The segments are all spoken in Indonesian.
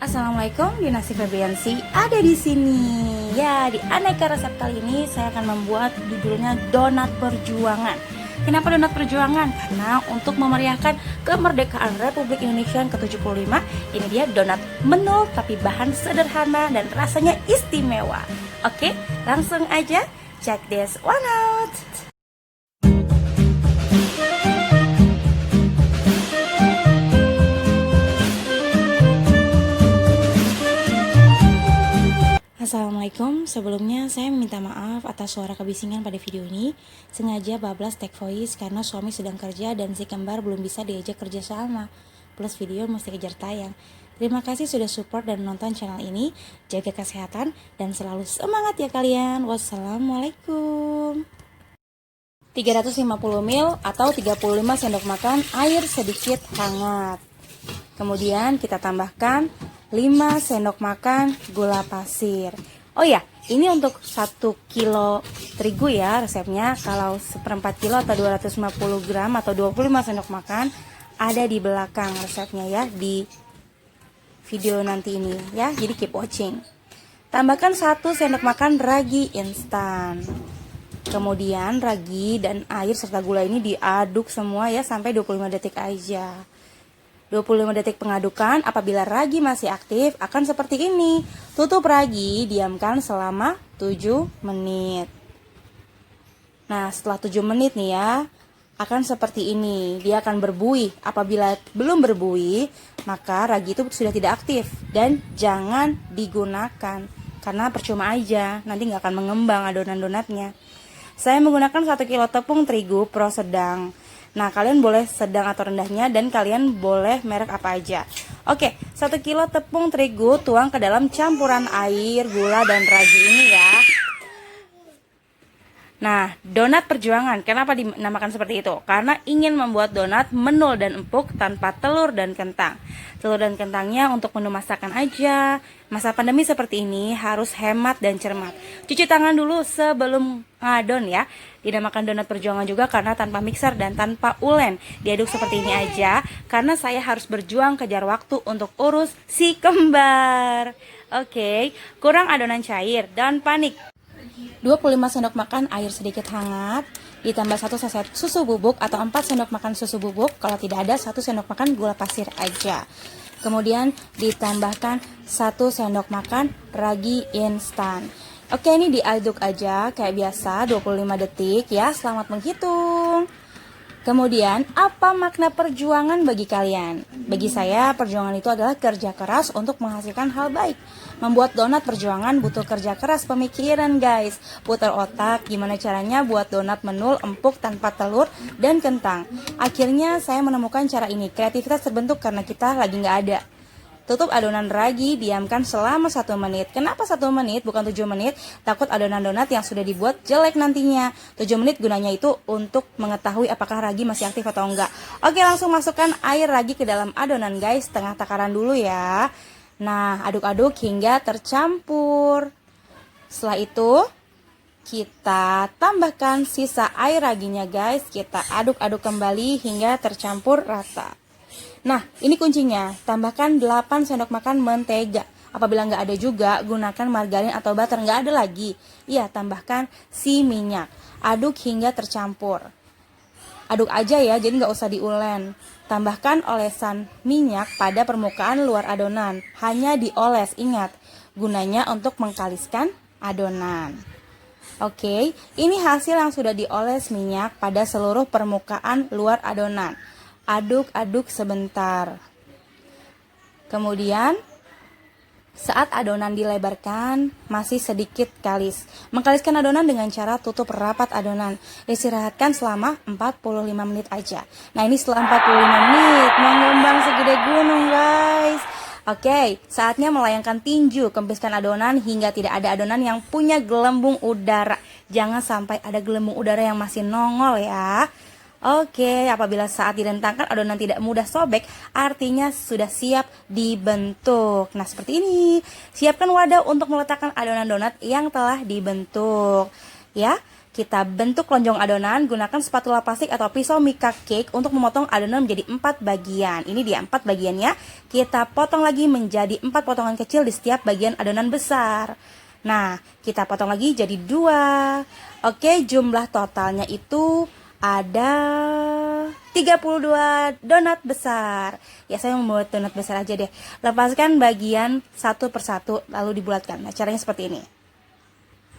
Assalamualaikum, Dinasti Febriansi ada di sini. Ya, di aneka resep kali ini saya akan membuat judulnya donat perjuangan. Kenapa donat perjuangan? Karena untuk memeriahkan kemerdekaan Republik Indonesia yang ke-75, ini dia donat menul tapi bahan sederhana dan rasanya istimewa. Oke, langsung aja check this one out. Assalamualaikum, sebelumnya saya meminta maaf atas suara kebisingan pada video ini. Sengaja bablas take voice karena suami sedang kerja dan si kembar belum bisa diajak kerja sama. Plus video mesti kejar tayang. Terima kasih sudah support dan nonton channel ini. Jaga kesehatan dan selalu semangat ya kalian. Wassalamualaikum. 350 ml atau 35 sendok makan air sedikit hangat. Kemudian kita tambahkan 5 sendok makan gula pasir. Oh ya, ini untuk 1 kilo terigu ya resepnya. Kalau seperempat kilo atau 250 gram atau 25 sendok makan ada di belakang resepnya ya, di video nanti ini ya. Jadi keep watching. Tambahkan 1 sendok makan ragi instan. Kemudian ragi dan air serta gula ini diaduk semua ya sampai 25 detik aja. 25 detik pengadukan, apabila ragi masih aktif akan seperti ini. Tutup ragi, diamkan selama 7 menit. Nah, setelah 7 menit nih ya, akan seperti ini. Dia akan berbuih. Apabila belum berbuih, maka ragi itu sudah tidak aktif. Dan jangan digunakan, karena percuma aja, nanti nggak akan mengembang adonan-donatnya. Saya menggunakan 1 kilo tepung terigu pro sedang. Nah, kalian boleh sedang atau rendahnya dan kalian boleh merek apa aja. Oke, 1 kilo tepung terigu tuang ke dalam campuran air, gula, dan ragi ini ya. Nah, donat perjuangan, kenapa dinamakan seperti itu? Karena ingin membuat donat menul dan empuk tanpa telur dan kentang. Telur dan kentangnya untuk menu masakan aja. Masa pandemi seperti ini harus hemat dan cermat. Cuci tangan dulu sebelum ngadon ya. Dinamakan donat perjuangan juga karena tanpa mixer dan tanpa ulen. Diaduk seperti ini aja karena saya harus berjuang kejar waktu untuk urus si kembar. Oke, kurang adonan cair dan panik. 25 sendok makan air sedikit hangat, ditambah 1 saset susu bubuk atau 4 sendok makan susu bubuk, kalau tidak ada 1 sendok makan gula pasir aja. Kemudian ditambahkan 1 sendok makan ragi instan. Oke, ini diaduk aja kayak biasa 25 detik ya, selamat menghitung. Kemudian, apa makna perjuangan bagi kalian? Bagi saya, perjuangan itu adalah kerja keras untuk menghasilkan hal baik. Membuat donat perjuangan butuh kerja keras pemikiran guys. Putar otak, gimana caranya buat donat menul, empuk, tanpa telur dan kentang. Akhirnya saya menemukan cara ini. Kreativitas terbentuk karena kita lagi nggak ada. Tutup adonan ragi, diamkan selama 1 menit. Kenapa 1 menit bukan 7 menit? Takut adonan donat yang sudah dibuat jelek nantinya. 7 menit gunanya itu untuk mengetahui apakah ragi masih aktif atau enggak. Oke, langsung masukkan air ragi ke dalam adonan guys, setengah takaran dulu ya. Nah, aduk-aduk hingga tercampur. Setelah itu kita tambahkan sisa air raginya guys. Kita aduk-aduk kembali hingga tercampur rata. Nah, ini kuncinya. Tambahkan 8 sendok makan mentega. Apabila nggak ada juga, gunakan margarin atau butter. Nggak ada lagi. Iya, tambahkan si minyak. Aduk hingga tercampur. Aduk aja ya, jadi nggak usah diulen. Tambahkan olesan minyak pada permukaan luar adonan. Hanya dioles, ingat. Gunanya untuk mengkaliskan adonan. Oke, ini hasil yang sudah dioles minyak pada seluruh permukaan luar adonan. Aduk-aduk sebentar. Kemudian saat adonan dilebarkan masih sedikit kalis. Mengkaliskan adonan dengan cara tutup rapat adonan. Istirahatkan selama 45 menit aja. Nah, ini setelah 45 menit mengembang segede gunung guys. Oke, saatnya melayangkan tinju. Kempiskan adonan hingga tidak ada adonan yang punya gelembung udara. Jangan sampai ada gelembung udara yang masih nongol ya. Oke, apabila saat direntangkan adonan tidak mudah sobek, artinya sudah siap dibentuk. Nah, seperti ini. Siapkan wadah untuk meletakkan adonan donat yang telah dibentuk. Ya, Kita bentuk lonjong adonan, gunakan spatula plastik atau pisau Mika Cake untuk memotong adonan menjadi 4 bagian. Ini dia 4 bagiannya. Kita potong lagi menjadi 4 potongan kecil di setiap bagian adonan besar. Nah, kita potong lagi jadi 2. Oke, jumlah totalnya itu ada 32 donat besar. Ya, saya membuat donat besar aja deh. Lepaskan bagian satu persatu lalu dibulatkan. Nah, caranya seperti ini.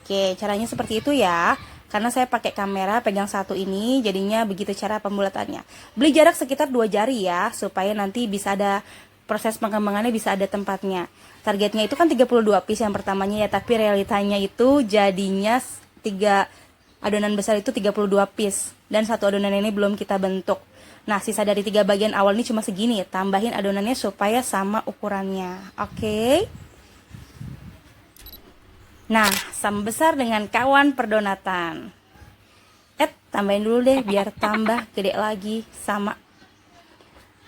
Oke, caranya seperti itu ya. Karena saya pakai kamera pegang satu ini, jadinya begitu cara pembulatannya. Beli jarak sekitar 2 jari ya, supaya nanti bisa ada proses pengembangannya, bisa ada tempatnya. Targetnya itu kan 32 piece yang pertamanya ya, tapi realitanya itu jadinya 3 adonan besar itu 32 piece. Dan satu adonan ini belum kita bentuk. Nah, sisa dari 3 bagian awal ini cuma segini. Tambahin adonannya supaya sama ukurannya. Oke. Nah, sama besar dengan kawan perdonatan. Tambahin dulu deh biar tambah gede lagi sama.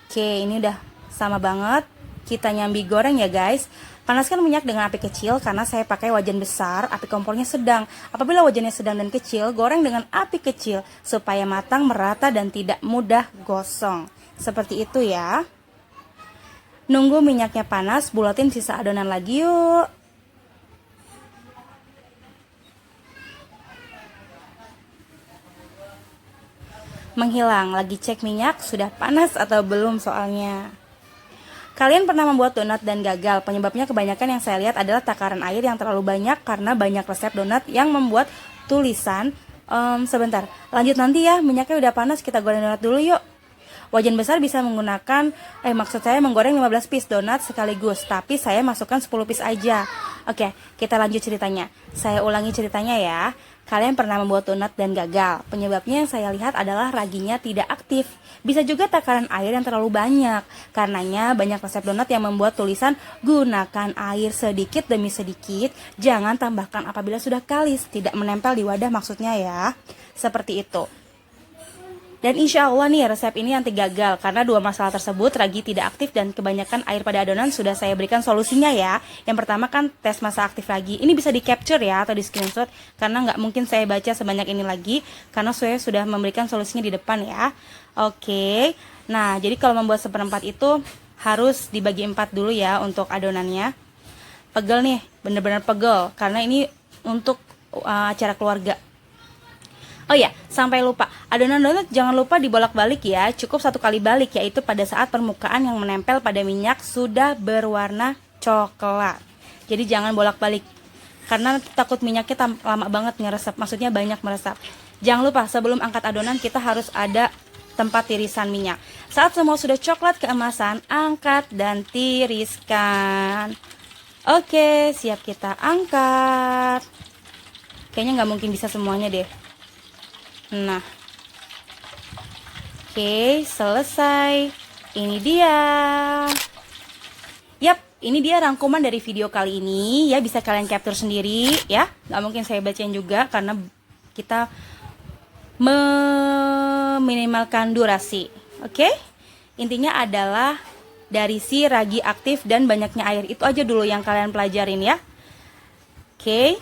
Oke, ini udah sama banget. Kita nyambi goreng ya guys. Panaskan minyak dengan api kecil karena saya pakai wajan besar, api kompornya sedang. Apabila wajannya sedang dan kecil, goreng dengan api kecil supaya matang, merata dan tidak mudah gosong. Seperti itu ya. Nunggu minyaknya panas, bulatin sisa adonan lagi yuk. Menghilang, lagi cek minyak sudah panas atau belum soalnya. Kalian pernah membuat donat dan gagal. Penyebabnya kebanyakan yang saya lihat adalah takaran air yang terlalu banyak karena banyak resep donat yang membuat tulisan sebentar, lanjut nanti ya, minyaknya udah panas, kita goreng donat dulu yuk. Wajan besar bisa menggunakan, maksud saya menggoreng 15 piece donat sekaligus, tapi saya masukkan 10 piece aja. Oke, kita lanjut ceritanya. Saya ulangi ceritanya ya. Kalian pernah membuat donat dan gagal. Penyebabnya yang saya lihat adalah raginya tidak aktif. Bisa juga takaran air yang terlalu banyak. Karenanya banyak resep donat yang membuat tulisan gunakan air sedikit demi sedikit. Jangan tambahkan apabila sudah kalis, tidak menempel di wadah maksudnya ya. Seperti itu. Dan insya Allah nih resep ini anti gagal karena 2 masalah tersebut, ragi tidak aktif dan kebanyakan air pada adonan sudah saya berikan solusinya ya. Yang pertama kan tes masa aktif ragi. Ini bisa di capture ya atau di screenshot karena nggak mungkin saya baca sebanyak ini lagi karena saya sudah memberikan solusinya di depan ya. Oke, nah jadi kalau membuat seperempat itu harus dibagi 4 dulu ya untuk adonannya. Pegel nih, bener-bener pegel karena ini untuk acara keluarga. Oh ya, sampai lupa, adonan donat jangan lupa dibolak-balik ya, cukup 1 kali balik, yaitu pada saat permukaan yang menempel pada minyak sudah berwarna coklat. Jadi jangan bolak-balik, karena takut minyaknya lama banget ngeresap, maksudnya banyak meresap. Jangan lupa, sebelum angkat adonan kita harus ada tempat tirisan minyak. Saat semua sudah coklat keemasan, angkat dan tiriskan. Oke, siap kita angkat. Kayaknya nggak mungkin bisa semuanya deh. Nah, oke, selesai. Ini dia. Yap, ini dia rangkuman dari video kali ini. Ya, bisa kalian capture sendiri ya. Nggak mungkin saya bacain juga karena kita meminimalkan durasi. Oke, intinya adalah dari si ragi aktif dan banyaknya air. Itu aja dulu yang kalian pelajarin ya. Oke.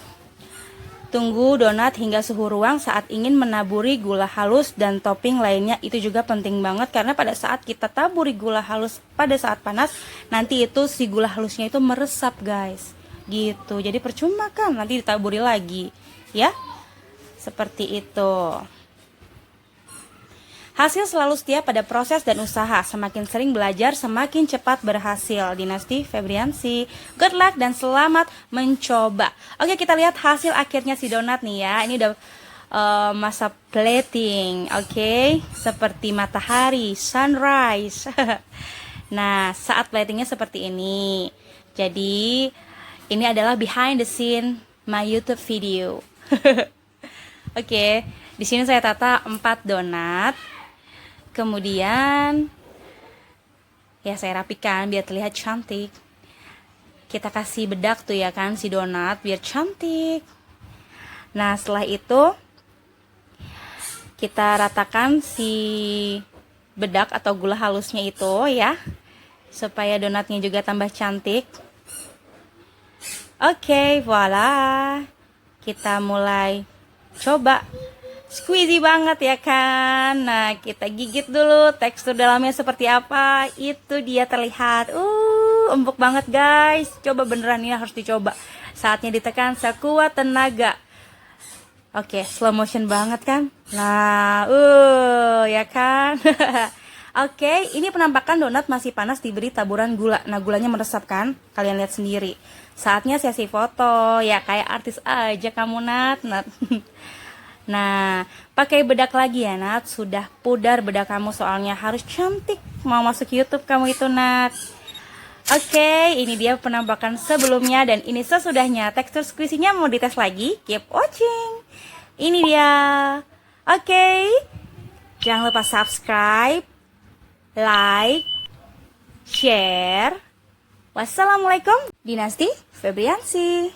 Tunggu donat hingga suhu ruang saat ingin menaburi gula halus dan topping lainnya. Itu juga penting banget karena pada saat kita taburi gula halus pada saat panas, nanti itu si gula halusnya itu meresap guys. Gitu, jadi percuma kan nanti ditaburi lagi ya. Seperti itu. Hasil selalu setia pada proses dan usaha. Semakin sering belajar, semakin cepat berhasil. Dinasti Febriansi. Good luck dan selamat mencoba. Oke, kita lihat hasil akhirnya si donat nih ya. Ini udah masa plating. Oke, seperti matahari, sunrise. Nah, saat platingnya seperti ini. Jadi, ini adalah behind the scene my YouTube video. Oke, di sini saya tata 4 donat. Kemudian ya saya rapikan biar terlihat cantik. Kita kasih bedak tuh ya kan si donat biar cantik. Nah, setelah itu kita ratakan si bedak atau gula halusnya itu ya, supaya donatnya juga tambah cantik. Oke, voila. Kita mulai coba Squeezy banget ya kan. Nah, kita gigit dulu tekstur dalamnya seperti apa. Itu dia terlihat. Empuk banget guys. Coba beneran, ini harus dicoba. Saatnya ditekan sekuat tenaga. Oke, slow motion banget kan. Nah, ya kan. Oke, ini penampakan donat masih panas diberi taburan gula. Nah, gulanya meresap kan? Kalian lihat sendiri. Saatnya sesi foto. Ya, kayak artis aja kamu, Nat. Nah, pakai bedak lagi ya, Nat. Sudah pudar bedak kamu soalnya harus cantik. Mau masuk YouTube kamu itu, Nat. Oke, ini dia penampakan sebelumnya dan ini sesudahnya. Tekstur squishy-nya mau dites lagi? Keep watching. Ini dia. Oke. Jangan lupa subscribe, like, share. Wassalamualaikum. Dinasti Febriansi.